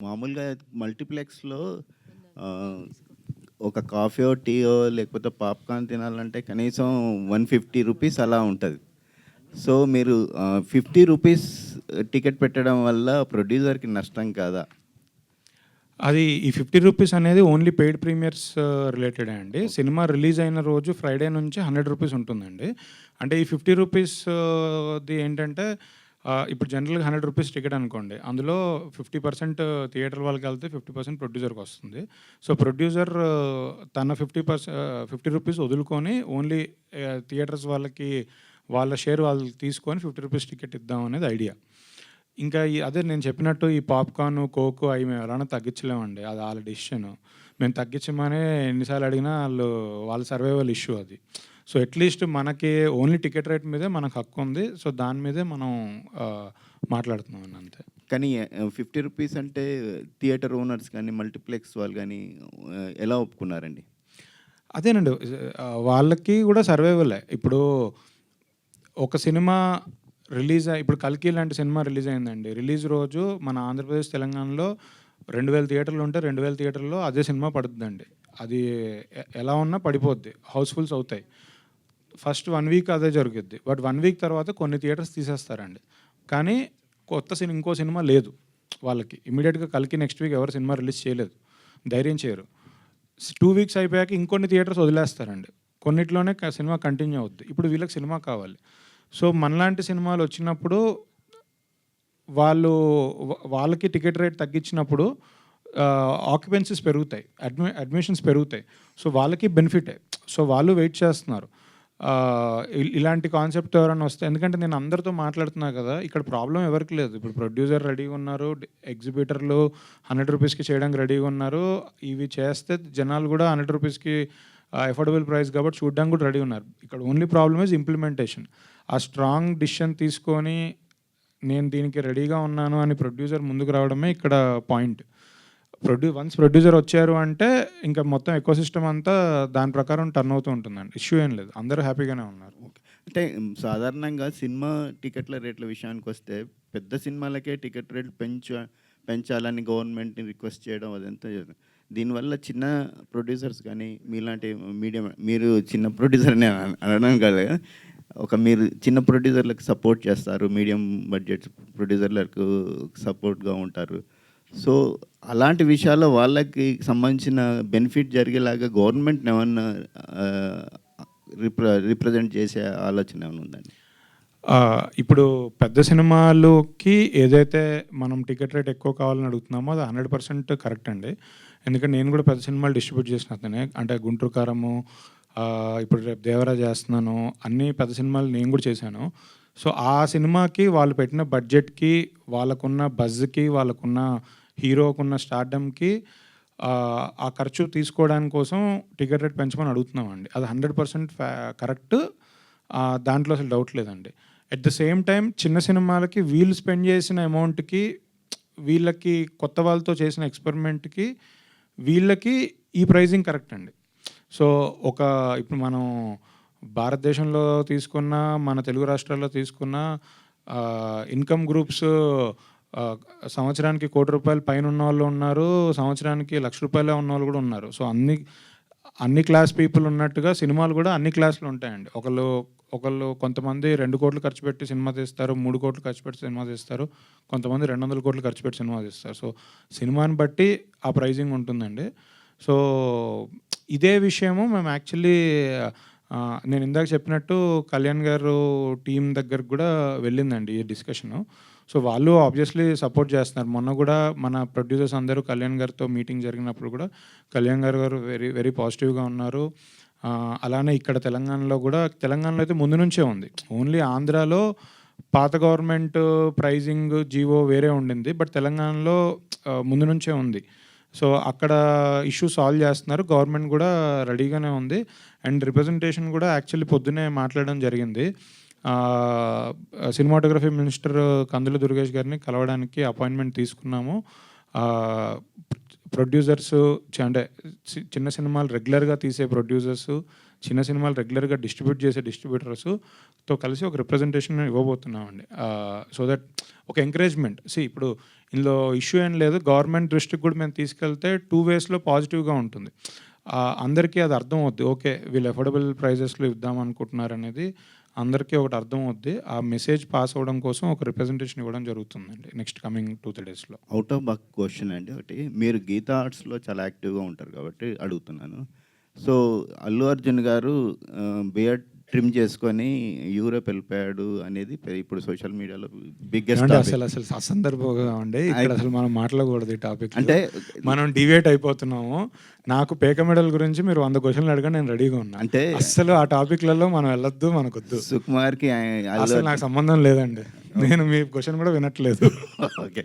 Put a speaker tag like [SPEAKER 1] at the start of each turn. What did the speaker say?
[SPEAKER 1] మామూలుగా మల్టీప్లెక్స్‌లో ఆహ్, ఒక కాఫీయో, టీయో లేకపోతే పాప్‌కార్న్ తినాలంటే కనీసం 150 రూపీస్ అలా ఉంటది. సో, మీరు 50 రూపీస్ టికెట్ పెట్టడం వల్ల ప్రొడ్యూసర్‌కి నష్టం కాదా?
[SPEAKER 2] అది ఈ 50 రూపీస్ అనేది ఓన్లీ పెయిడ్ ప్రీమియర్స్ రిలేటెడే అండి.
[SPEAKER 1] ఓకే.
[SPEAKER 2] సినిమా రిలీజ్ అయిన రోజు ఫ్రైడే నుంచి 100 రూపీస్ ఉంటుందండి. అంటే ఈ 50 రూపీస్ ది ఏంటంటే ఇప్పుడు జనరల్‌గా 100 రూపీస్ టికెట్ అనుకోండి. అందులో 50% థియేటర్ వాళ్ళకెళ్తే 50% ప్రొడ్యూసర్‌కొస్తుంది. సో, ప్రొడ్యూసర్ తన 50 రూపీస్ వదులుకొని ఓన్లీ థియేటర్స్ వాళ్ళకి వాళ్ళ షేర్ వాళ్ళు తీసుకొని 50 రూపీస్ టికెట్ ఇద్దాం అనేది ఐడియా. ఇంకా అదే నేను చెప్పినట్టు ఈ పాప్‌కార్న్, కోక్ అయి మేము ఎలానో తగ్గించలేమండి. అది ఆళ్ళ డెసిషను. మేము తగ్గించమని ఎన్ని సార్లు అడిగినా వాళ్ళ సర్వైవల్ ఇష్యూ అది. సో, అట్‌లీస్ట్ మనకి ఓన్లీ టికెట్ రేట్ మీదే మనకు హక్కుంది. సో, దాని మీదే మనం ఆహ్, మాట్లాడుతున్నామండి అంతే.
[SPEAKER 1] కానీ 50 రూపీస్ అంటే థియేటర్ ఓనర్స్ కానీ, మల్టీప్లెక్స్ వాళ్ళు గానీ ఎలా ఒప్పుకున్నారండి?
[SPEAKER 2] అదేనండి. వాళ్ళకి కూడా సర్వైవలే. ఇప్పుడు ఒక సినిమా ఇప్పుడు 'కల్కి' లాంటి సినిమా రిలీజ్ అయిందండి. రిలీజ్ రోజు మన ఆంధ్రప్రదేశ్, తెలంగాణలో 2000 థియేటర్లు ఉంటే 2000 థియేటర్‌లో అదే సినిమా పడుద్దండి. అది ఎలా ఉన్నా పడిపోద్ది. హౌస్‌ఫుల్స్ అవుతాయి. ఫస్ట్ 1 వీక్ అదే జరుగుద్ది. బట్ 1 వీక్ తర్వాత కొన్ని థియేటర్స్ తీసేస్తారండి. కానీ ఇంకో సినిమా లేదు వాళ్ళకి. ఇమ్మీడియేట్‌గా 'కల్కి' నెక్స్ట్ వీక్ ఎవరు సినిమా రిలీజ్ చేయలేదు. ధైర్యం చేయరు. 2 వీక్స్ అయిపోయాక ఇంకొన్ని థియేటర్స్ వదిలేస్తారండి. కొన్నిట్లోనే సినిమా కంటిన్యూ అవుద్ది. ఇప్పుడు వీళ్ళకి సినిమా కావాలి. సో, మనలాంటి సినిమాలొచ్చినప్పుడు వాళ్ళు వాళ్ళకి టికెట్ రేట్ తగ్గించినప్పుడు ఆక్యుపెన్సీస్ పెరుగుతాయి. అడ్మిషన్స్ పెరుగుతాయి. సో, వాళ్ళకి బెనిఫిటే. సో, వాళ్ళు వెయిట్ చేస్తున్నారు. ఇలాంటి కాన్సెప్ట్ ఎవరైనా వస్తే ఎందుకంటే నేను అందరితో మాట్లాడుతున్నా కదా! ఇక్కడ ప్రాబ్లమ్ ఎవరికీ లేదు. ఇప్పుడు ప్రొడ్యూసర్ రెడీగా ఉన్నారు. ఎగ్జిబిటర్లు 100 రూపీస్‌కి చేయడానికి రెడీగా ఉన్నారు. ఇవి చేస్తే జనాలు కూడా 100 రూపీస్‌కి అఫోర్డబుల్ ప్రైస్ కాబట్టి చూడడానికి కూడా రెడీ ఉన్నారు. ఇక్కడ ఓన్లీ ప్రాబ్లమ్ ఈజ్ ఇంప్లిమెంటేషన్. ఆ స్ట్రాంగ్ డిసిషన్ తీసుకొని నేను దీనికి రెడీగా ఉన్నాను అని ప్రొడ్యూసర్ ముందుకు రావడమే ఇక్కడ పాయింట్. వన్స్ ప్రొడ్యూసర్ వచ్చారు అంటే ఇంకా మొత్తం ఎకోసిస్టమ్ అంతా దాని ప్రకారం టర్న్ అవుతూ ఉంటుందండి. ఇష్యూ ఏం లేదు. అందరూ హ్యాపీగానే ఉన్నారు.
[SPEAKER 1] ఓకే. అంటే సాధారణంగా సినిమా టికెట్ల రేట్ల విషయానికొస్తే పెద్ద సినిమాలకే టికెట్ రేట్లు పెంచాలని గవర్నమెంట్‌ని రిక్వెస్ట్ చేయడం అదంతా దీనివల్ల చిన్న ప్రొడ్యూసర్స్ కానీ మీలాంటి మీరు చిన్న ప్రొడ్యూసర్‌ని అనడం కాదు. మీరు చిన్న ప్రొడ్యూసర్‌లకు సపోర్ట్ చేస్తారు. మీడియం బడ్జెట్ ప్రొడ్యూసర్‌లకు సపోర్ట్‌గా ఉంటారు. సో, అలాంటి విషయాల్లో వాళ్ళకి సంబంధించిన బెనిఫిట్ జరిగేలాగా గవర్నమెంట్‌ని ఏమన్నా ఆహ్, రిప్రజెంట్ చేసే ఆలోచన ఏమైనా ఉందండి?
[SPEAKER 2] ఇప్పుడు పెద్ద సినిమాలకి ఏదైతే మనం టికెట్ రేట్ ఎక్కువ కావాలని అడుగుతున్నామో అది 100% కరెక్ట్ అండి. ఎందుకంటే నేను కూడా పెద్ద సినిమాలు డిస్ట్రిబ్యూట్ చేసిన అతనే. అంటే 'గుంటూరు కారము' ఇప్పుడు రేపు 'దేవరా' చేస్తున్నాను. అన్నీ పెద్ద సినిమాలు నేను కూడా చేశాను. సో, ఆ సినిమాకి వాళ్ళు పెట్టిన బడ్జెట్‌కి, వాళ్ళకున్న బజ్‌కి, వాళ్ళకున్న హీరోకున్న స్టార్డమ్‌కి ఆ ఖర్చు తీసుకోవడానికి కోసం టికెట్ రేట్ పెంచమని అడుగుతున్నామండి. అది 100% కరెక్ట్. దాంట్లో అసలు డౌట్ లేదండి. ఎట్ ద సేమ్ టైమ్ చిన్న సినిమాలకి వీళ్ళు స్పెండ్ చేసిన అమౌంట్‌కి, వీళ్ళకి కొత్త వాళ్ళతో చేసిన ఎక్స్‌పెరిమెంట్‌కి, వీళ్ళకి ఈ ప్రైజింగ్ కరెక్ట్ అండి. సో, ఇప్పుడు మనం భారతదేశంలో తీసుకున్న, మన తెలుగు రాష్ట్రాల్లో తీసుకున్న ఇన్‌కమ్ గ్రూప్స్ ఆహ్, సంవత్సరానికి రూ. 1,00,00,000 పైన ఉన్నవాళ్ళు ఉన్నారు. సంవత్సరానికి రూ. 1,00,000 ఉన్నవాళ్ళు కూడా ఉన్నారు. సో, అన్ని క్లాస్ పీపుల్ ఉన్నట్టుగా సినిమాలు కూడా అన్ని క్లాస్‌లు ఉంటాయండి. ఒకళ్ళు కొంతమంది 2,00,00,000 ఖర్చు పెట్టి సినిమా తీస్తారు. 3,00,00,000 ఖర్చు పెట్టి సినిమా తీస్తారు. కొంతమంది 200,00,00,000 ఖర్చు పెట్టి సినిమా తీస్తారు. సో, సినిమాని బట్టి ఆ ప్రైజింగ్ ఉంటుందండి. సో, ఇదే విషయము మేము యాక్చువల్లీ నేను ఇందాక చెప్పినట్టు కళ్యాణ్ గారు టీమ్ దగ్గరకు కూడా వెళ్ళిందండి ఈ డిస్కషను. సో, వాళ్ళు ఆబ్వియస్లీ సపోర్ట్ చేస్తున్నారు. మొన్న కూడా మన ప్రొడ్యూసర్స్ అందరూ కళ్యాణ్ గారితో మీటింగ్ జరిగినప్పుడు కూడా కళ్యాణ్ గారు వెరీ వెరీ పాజిటివ్‌గా ఉన్నారు. అలానే ఇక్కడ తెలంగాణలో అయితే ముందు నుంచే ఉంది. ఓన్లీ ఆంధ్రాలో పాత గవర్నమెంట్ ప్రైజింగ్ జీవో వేరే ఉండింది. బట్ తెలంగాణలో ముందు నుంచే ఉంది. సో, అక్కడ ఇష్యూ సాల్వ్ చేస్తున్నారు. గవర్నమెంట్ కూడా రెడీగానే ఉంది. అండ్ రిప్రజెంటేషన్ కూడా యాక్చువల్లీ పొద్దున్నే మాట్లాడడం జరిగింది. సినిమాటోగ్రఫీ మినిస్టర్ కందుల దుర్గేష్ గారిని కలవడానికి అపాయింట్మెంట్ తీసుకున్నాము. ప్రొడ్యూసర్స్ అంటే చిన్న సినిమాలు రెగ్యులర్గా తీసే ప్రొడ్యూసర్స్, చిన్న సినిమాలు రెగ్యులర్గా డిస్ట్రిబ్యూట్ చేసే డిస్ట్రిబ్యూటర్స్తో కలిసి ఒక రిప్రజెంటేషన్ ఇవ్వబోతున్నామండి. సో దట్ ఒక ఎంకరేజ్మెంట్. ఇప్పుడు ఇందులో ఇష్యూ ఏం లేదు, గవర్నమెంట్ దృష్టికి కూడా మేము తీసుకెళ్తే 2 వేస్లో పాజిటివ్గా ఉంటుంది. అందరికీ అది అర్థం అవుద్ది. ఓకే, వీళ్ళు అఫోర్డబుల్ ప్రైజెస్లో ఇద్దాం అనుకుంటున్నారు అనేది అందరికీ ఒకటి అర్థం అవుద్ది. ఆ మెసేజ్ పాస్ అవ్వడం కోసం ఒక రిప్రజెంటేషన్ ఇవ్వడం జరుగుతుందండి నెక్స్ట్ కమింగ్ 2-3 డేస్లో.
[SPEAKER 1] అవుట్ ఆఫ్ బాక్స్ క్వశ్చన్ అండి ఒకటి. మీరు గీతా ఆర్ట్స్లో చాలా యాక్టివ్గా ఉంటారు కాబట్టి అడుగుతున్నాను. సో అల్లు అర్జున్ గారు బియర్డ్ ట్రిమ్ చేసుకొని యూరోప్ వెళ్ళిపోయాడు అనేది ఇప్పుడు సోషల్ మీడియాలో బిగ్గెస్ట్
[SPEAKER 2] అసలు అసందర్భంగా ఉండే ఇక్కడ అసలు మనం మాట్లాడకూడదు ఈ టాపిక్.
[SPEAKER 1] అంటే
[SPEAKER 2] మనం డివేట్ అయిపోతున్నాము. నాకు పేక మెడల్ గురించి మీరు 100 క్వశ్చన్లు అడగండి, నేను రెడీగా ఉన్నా.
[SPEAKER 1] అంటే
[SPEAKER 2] అసలు ఆ టాపిక్లలో మనం వెళ్ళొద్దు, మనకొద్దు.
[SPEAKER 1] సుకుమార్కి
[SPEAKER 2] అసలు నాకు సంబంధం లేదండి. నేను మీ క్వశ్చన్ కూడా వినట్లేదు.
[SPEAKER 1] ఓకే.